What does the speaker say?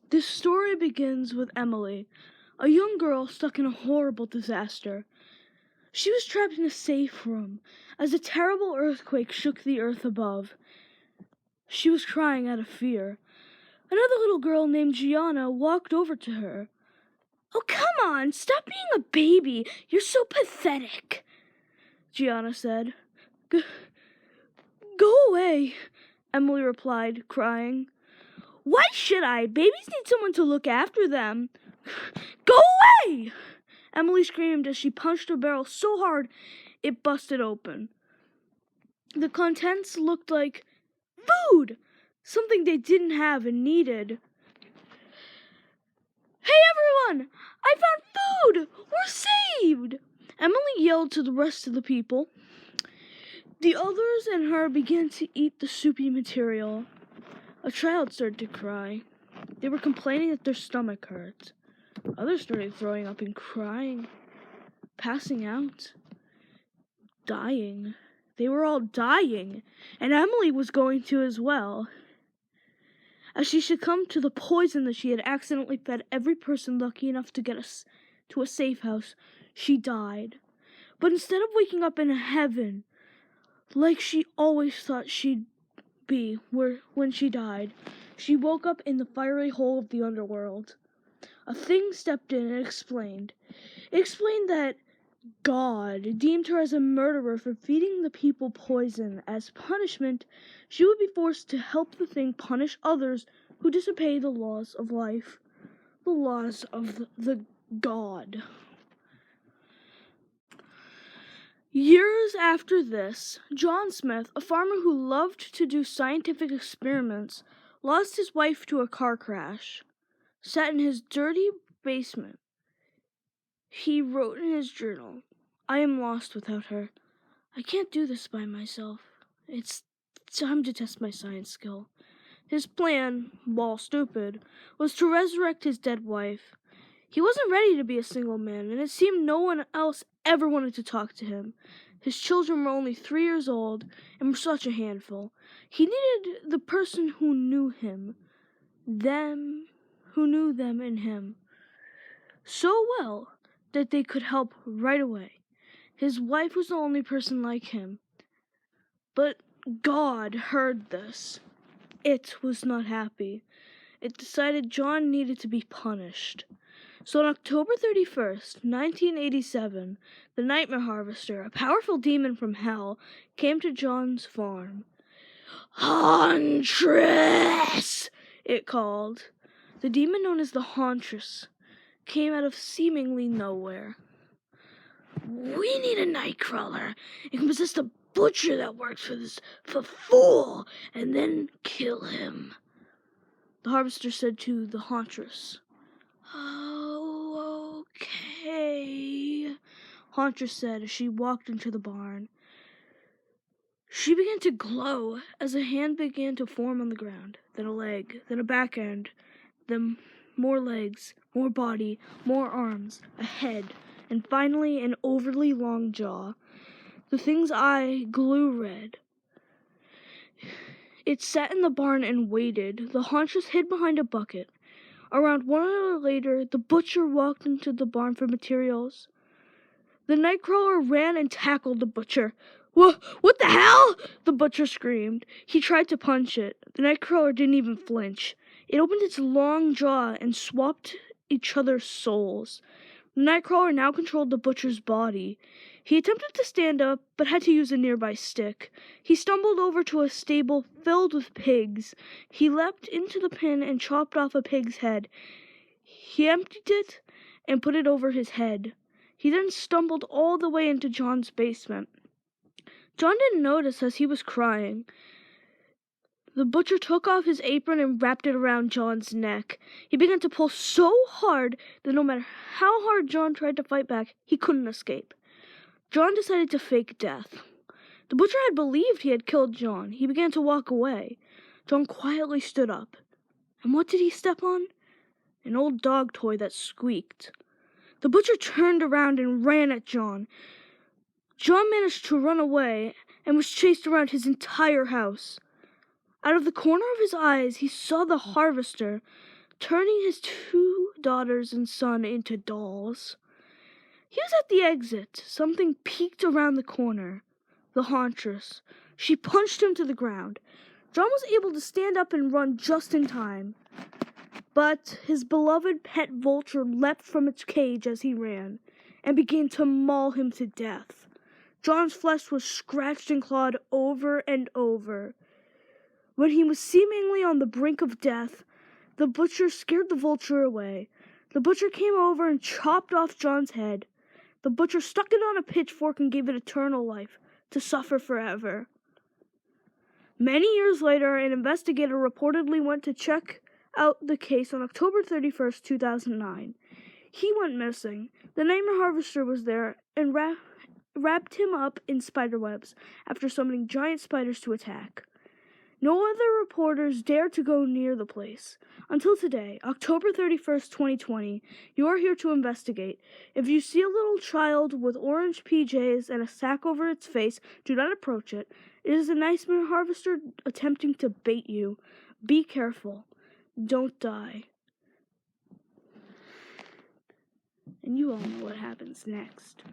This story begins with Emily, a young girl stuck in a horrible disaster. She was trapped in a safe room as a terrible earthquake shook the earth above. She was crying out of fear. Another little girl named Gianna walked over to her. "Oh, come on, stop being a baby. You're so pathetic," Gianna said. Go away," Emily replied, crying. "Why should I? Babies need someone to look after them." "Go away!" Emily screamed as she punched a barrel so hard it busted open. The contents looked like food, something they didn't have and needed. "Hey everyone! I found food! We're saved!" Emily yelled to the rest of the people. The others and her began to eat the soupy material. A child started to cry. They were complaining that their stomach hurt. Others started throwing up and crying, passing out, dying. They were all dying, and Emily was going to as well. As she succumbed to the poison that she had accidentally fed every person lucky enough to get us to a safe house, she died. But instead of waking up in heaven, like she always thought she'd be when she died, she woke up in the fiery hole of the underworld. A thing stepped in and explained. It explained that God deemed her as a murderer for feeding the people poison. As punishment, she would be forced to help the thing punish others who disobey the laws of life, the laws of the God. Years after this, John Smith, a farmer who loved to do scientific experiments, lost his wife to a car crash. Sat in his dirty basement. He wrote in his journal, "I am lost without her. I can't do this by myself. It's time to test my science skill." His plan, while stupid, was to resurrect his dead wife. He wasn't ready to be a single man, and it seemed no one else ever wanted to talk to him. His children were only 3 years old and were such a handful. He needed the person who knew him, who knew them and him so well that they could help right away. His wife was the only person like him. But God heard this. It was not happy. It decided John needed to be punished. So on October 31st, 1987, the Nightmare Harvester, a powerful demon from hell, came to John's farm. "Hauntress!" it called. The demon known as the Hauntress came out of seemingly nowhere. "We need a nightcrawler. It can possess the butcher that works for this fool, and then kill him," the harvester said to the Hauntress. "Oh, okay," Hauntress said as she walked into the barn. She began to glow as a hand began to form on the ground, then a leg, then a back end, then more legs, more body, more arms, a head, and finally an overly long jaw. The thing's eye glue red. It sat in the barn and waited. The Hauntress hid behind a bucket. Around 1 hour later, the butcher walked into the barn for materials. The Nightcrawler ran and tackled the butcher. What the hell?" the butcher screamed. He tried to punch it. The Nightcrawler didn't even flinch. It opened its long jaw and swapped each other's souls. The Nightcrawler now controlled the butcher's body. He attempted to stand up, but had to use a nearby stick. He stumbled over to a stable filled with pigs. He leapt into the pen and chopped off a pig's head. He emptied it and put it over his head. He then stumbled all the way into John's basement. John didn't notice as he was crying. The butcher took off his apron and wrapped it around John's neck. He began to pull so hard that no matter how hard John tried to fight back, he couldn't escape. John decided to fake death. The butcher had believed he had killed John. He began to walk away. John quietly stood up. And what did he step on? An old dog toy that squeaked. The butcher turned around and ran at John. John managed to run away and was chased around his entire house. Out of the corner of his eyes, he saw the harvester turning his 2 daughters and son into dolls. He was at the exit. Something peeked around the corner. The hauntress. She punched him to the ground. John was able to stand up and run just in time. But his beloved pet vulture leapt from its cage as he ran, and began to maul him to death. John's flesh was scratched and clawed over and over. When he was seemingly on the brink of death, the butcher scared the vulture away. The butcher came over and chopped off John's head. The butcher stuck it on a pitchfork and gave it eternal life, to suffer forever. Many years later, an investigator reportedly went to check out the case on October 31st, 2009. He went missing. The nightmare harvester was there and wrapped him up in spider webs after summoning giant spiders to attack. No other reporters dared to go near the place. Until today, October 31st, 2020, you are here to investigate. If you see a little child with orange PJs and a sack over its face, do not approach it. It is a nightmare harvester attempting to bait you. Be careful. Don't die. And you all know what happens next.